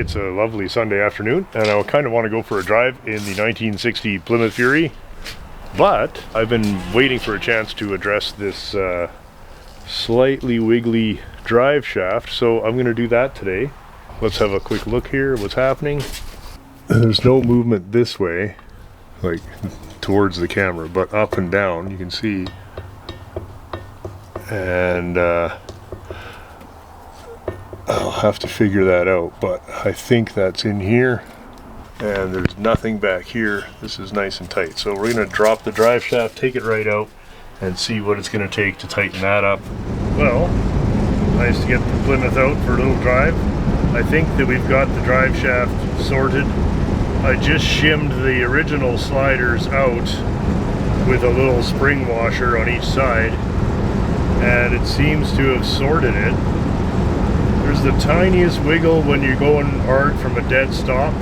It's a lovely Sunday afternoon, and I kind of want to go for a drive in the 1960 Plymouth Fury, but I've been waiting for a chance to address this slightly wiggly drive shaft, so I'm going to do that today. Let's have a quick look here, what's happening. There's no movement this way, like towards the camera, but up and down, you can see. And I'll have to figure that out, but I think that's in here, and there's nothing back here. This is nice and tight, so we're going to drop the drive shaft, take it right out, and see what it's going to take to tighten that up. Well, nice to get the Plymouth out for a little drive. I think that we've got the drive shaft sorted. I just shimmed the original sliders out with a little spring washer on each side, and it seems to have sorted it. There's the tiniest wiggle when you're going hard from a dead stop,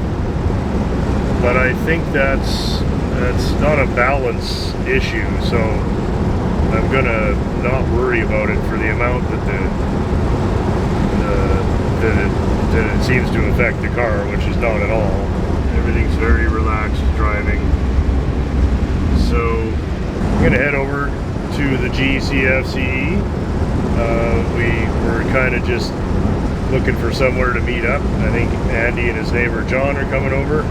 but I think that's not a balance issue, so I'm gonna not worry about it for the amount that it seems to affect the car, which is not at all. Everything's very relaxed driving. So I'm gonna head over to the GCFCE. We were kind of just looking for somewhere to meet up. I think Andy and his neighbor John are coming over.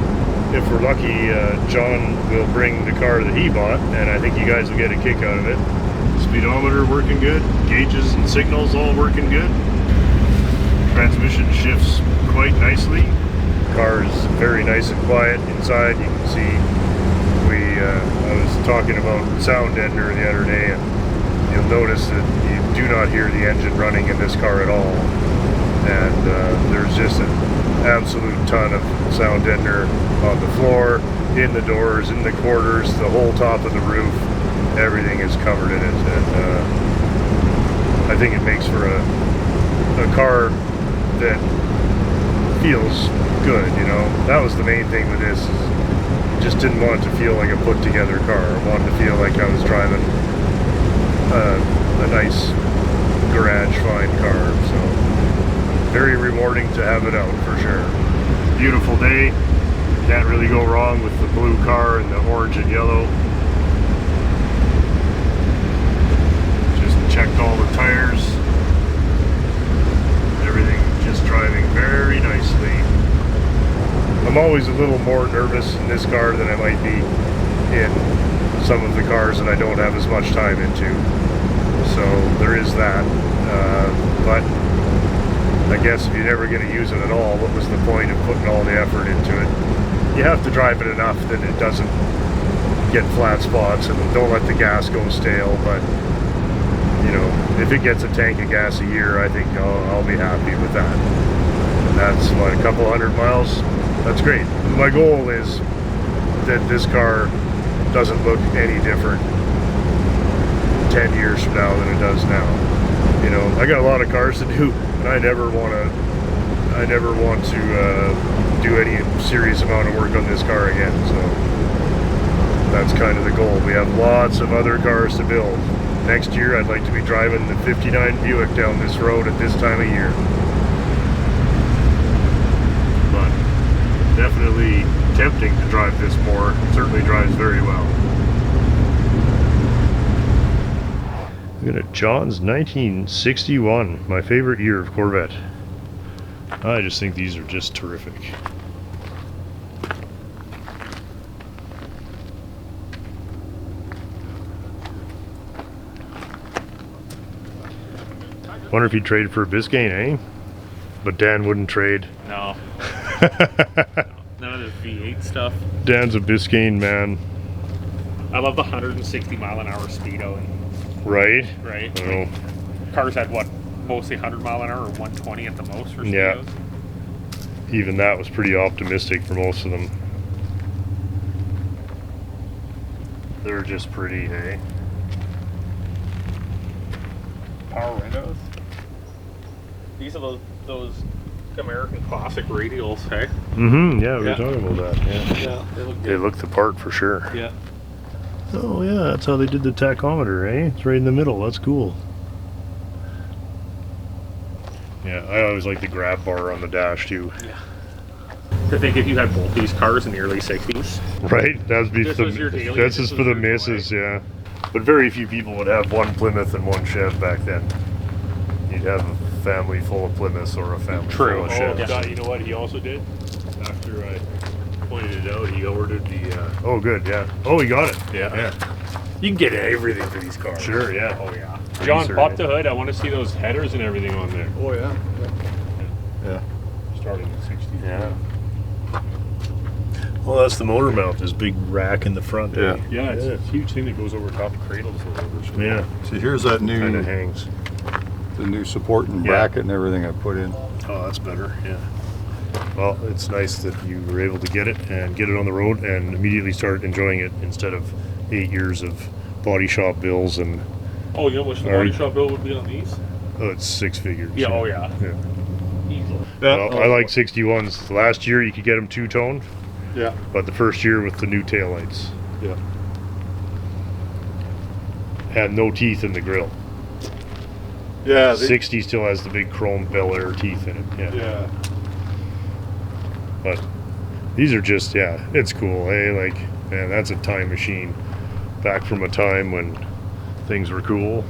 If we're lucky, John will bring the car that he bought, and I think you guys will get a kick out of it. Speedometer working good, gauges and signals all working good. Transmission shifts quite nicely. The car is very nice and quiet inside. You can see I was talking about sound deadener the other day, and you'll notice that you do not hear the engine running in this car at all. And there's just an absolute ton of sound deadener on the floor, in the doors, in the quarters, the whole top of the roof. Everything is covered in it, and I think it makes for a car that feels good, you know. That was the main thing with this. Just didn't want it to feel like a put together car. I wanted to feel like I was driving a nice garage fine car, so very rewarding to have it out for sure. Beautiful day. Can't really go wrong with the blue car and the orange and yellow. Just checked all the tires. Everything just driving very nicely. I'm always a little more nervous in this car than I might be in some of the cars that I don't have as much time into. So there is that. But I guess if you're never going to use it at all, what was the point of putting all the effort into it? You have to drive it enough that it doesn't get flat spots, and don't let the gas go stale. But you know, if it gets a tank of gas a year, I think I'll be happy with that. And that's what, a couple hundred miles. That's great. My goal is that this car doesn't look any different 10 years from now than it does now. You know, I got a lot of cars to do, and I never want to do any serious amount of work on this car again. So that's kind of the goal. We have lots of other cars to build. Next year, I'd like to be driving the '59 Buick down this road at this time of year. But definitely tempting to drive this more. It certainly drives very well. Look at John's 1961, my favorite year of Corvette. I just think these are just terrific. Wonder if he'd trade for a Biscayne, eh? But Dan wouldn't trade. No. None of the V8 stuff. Dan's a Biscayne man. I love the 160 mile an hour speedo. Right? Right. Oh. Cars had what? Mostly 100 mile an hour or 120 at the most for speedos? Yeah. Even that was pretty optimistic for most of them. They're just pretty, hey? Power windows. These are those American classic radials, hey? Mm-hmm, yeah, we were talking about that. Yeah, Yeah, they look good. They look the part for sure. Yeah. Oh yeah, that's how they did the tachometer, eh? It's right in the middle, that's cool. Yeah, I always like the grab bar on the dash too. Yeah. To think if you had both these cars in the early 60s. Right? That'd be This was your daily, that's this just for was the your misses, yeah. But very few people would have one Plymouth and one Chev back then. You'd have a family full of Plymouths or a family True. full of Oh, Chevs. yeah. Scott, you know what he also did? After I pointed it out, he ordered the. Oh, good, yeah. Oh, he got it. Yeah. You can get everything for these cars. Sure, yeah. Oh yeah. John, Sure. pop the hood. I want to see those headers and everything on there. Oh yeah. Yeah. Starting in '60s. Yeah. Well, that's the motor mount, this big rack in the front. Yeah. Eh? Yeah, it's a huge thing that goes over top of cradles or whatever. Yeah. See, here's that Kind of new, hangs. the new support and Yeah. bracket and everything I put in. Oh, that's better, yeah. Well, it's nice that you were able to get it and get it on the road and immediately start enjoying it instead of 8 years of body shop bills and, Oh, you know how much the Alright. body shop bill would be on these? oh, it's 6 figures. Yeah, oh yeah. Yeah. Easily. Well, I like 61s. Last year you could get them two-tone, Yeah. but the first year with the new taillights. Yeah. Had no teeth in the grill. Yeah. 60 still has the big chrome Bel Air teeth in it. Yeah. Yeah. But these are just, yeah, it's cool. Hey, like, man, that's a time machine. Back from a time when things were cool.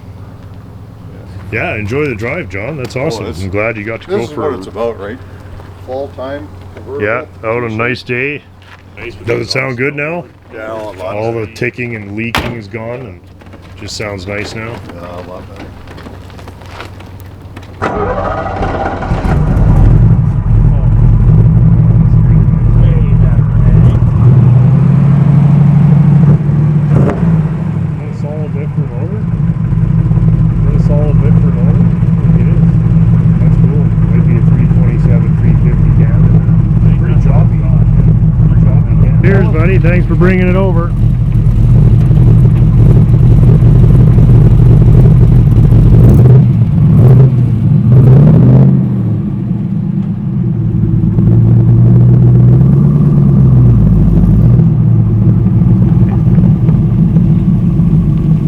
Yeah, enjoy the drive, John. That's awesome. it's- I'm glad you got to go This is for what it's about, right? Fall time, convertible. yeah, out on a nice day. Nice with Does it those sound good now? Yeah, a lot All better. the ticking and leaking is gone and just sounds nice now. Yeah, a lot better. A solid different motor? A solid different motor? It is. That's cool. Might be a 327, 350 cam. Pretty choppy. Cheers, buddy. Thanks for bringing it over.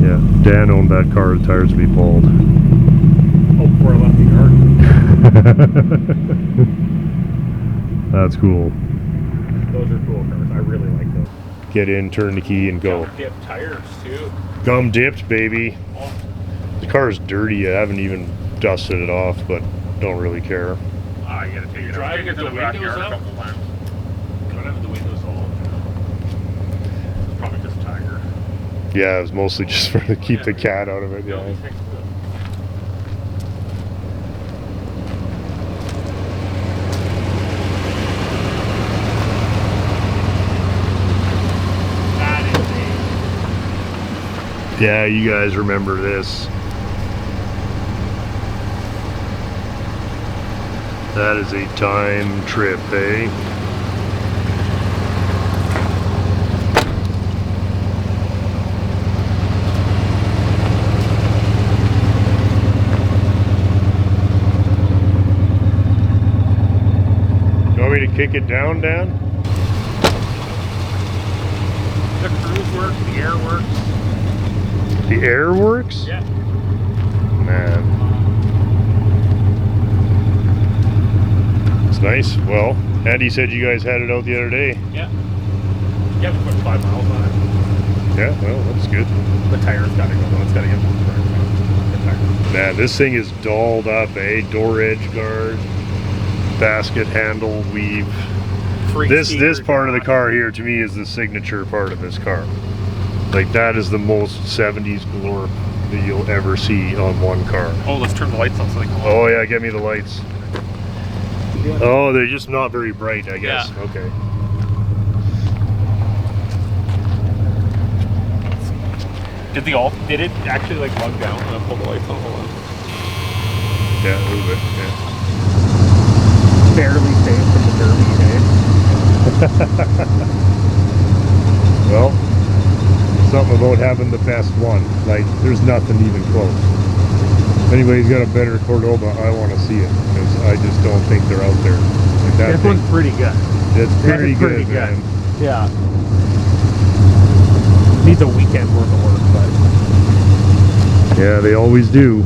Yeah, Dan owned that car. The tires would be bald. Oh, before I left the yard. That's cool. Those are cool cars. I really like those. Get in, turn the key, and go. Dip tires too. Gum dipped, baby. Oh, The car's dirty. I haven't even dusted it off, but don't really care. you gotta take it out. Driving Take it to the the backyard windows a up? couple times. Don't have the windows all. It's probably just Tiger. Yeah, it was mostly just for to keep Yeah. the cat out of it. They'll Yeah. be fixed up. That is Yeah, you guys remember this. That is a time trip, eh? You want me to kick it down, Dan? the cruise works, the air works. The air works? Yeah. Man. It's nice. Well, Andy said you guys had it out the other day. Yeah. Yeah, we put 5 miles on it. Yeah, well, that's good. The tire's gotta go though. It's gotta get moved first. The tire. Man, this thing is dolled up, eh? Door edge guard, basket handle, weave. This part of the car here to me is the signature part of this car. Like that is the most 70s galore that you'll ever see on one car. Oh, let's turn the lights on so they come on. Oh yeah, get me the lights. Oh, they're just not very bright, I guess. Yeah. Okay. Did it actually like lug down when I pulled the lights on? Hold on. Yeah, a little bit. Yeah. Barely saved from the derby, Well, something about having the best one. Like, there's nothing even close. If anybody's got a better Cordoba, I want to see it because I just don't think they're out there. Like that This thing, one's pretty good. it's pretty It's pretty good, man. Yeah. Needs a weekend worth of work, but Yeah, they always do.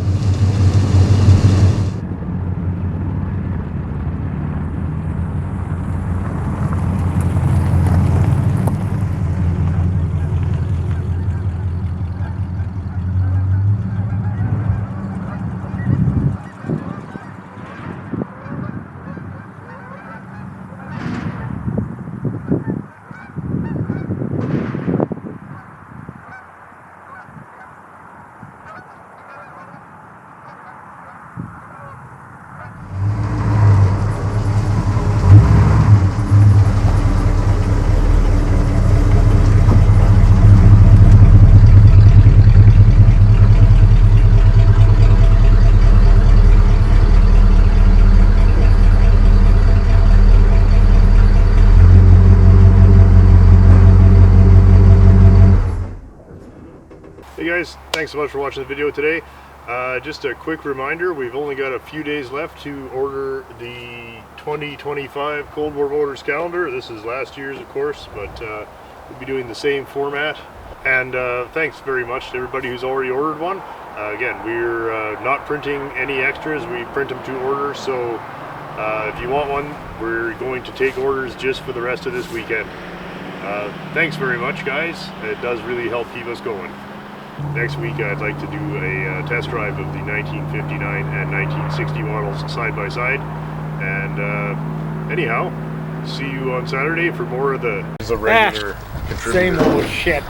guys, thanks so much for watching the video today. Just a quick reminder, we've only got a few days left to order the 2025 Cold War Motors calendar. This is last year's, of course, but we'll be doing the same format. And thanks very much to everybody who's already ordered one. Again, we're not printing any extras, we print them to order, so if you want one, we're going to take orders just for the rest of this weekend. Thanks very much, guys. It does really help keep us going. Next week I'd like to do a test drive of the 1959 and 1960 models side by side. And anyhow, see you on Saturday for more of the regular contributor. Same old shit.